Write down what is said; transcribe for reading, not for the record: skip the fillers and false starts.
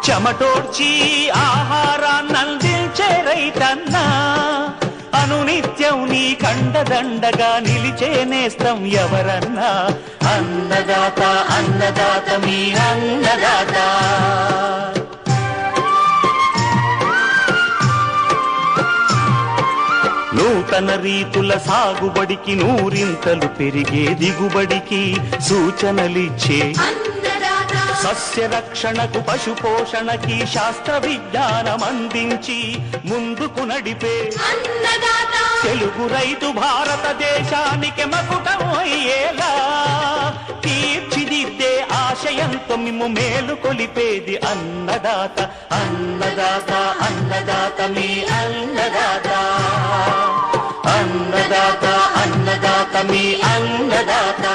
చెమటోడ్చి ఆహారాన్నందించే రైతన్నా, అనునిత్యం నీ కండదండగా నిలిచే నేస్తం ఎవరన్నా. అన్నదాత అన్నదాత మీ అన్నదాత. నూతన రీతుల సాగుబడికి, నూరింతలు పెరిగే దిగుబడికి సూచనలిచ్చే సస్య రక్షణకు, పశు పోషణకి శాస్త్ర విజ్ఞానం అందించి ముందుకు నడిపే తెలుగు రైతు భారతదేశానికి మకుటం అయ్యేలా తీర్చిదిద్దే ఆశయంతో మిమ్ము మేలు కొలిపేది అన్నదాత. అన్నదాత అన్నదాత మీ అన్నదాత. అన్నదాత అన్నదాత మీ అన్నదాత.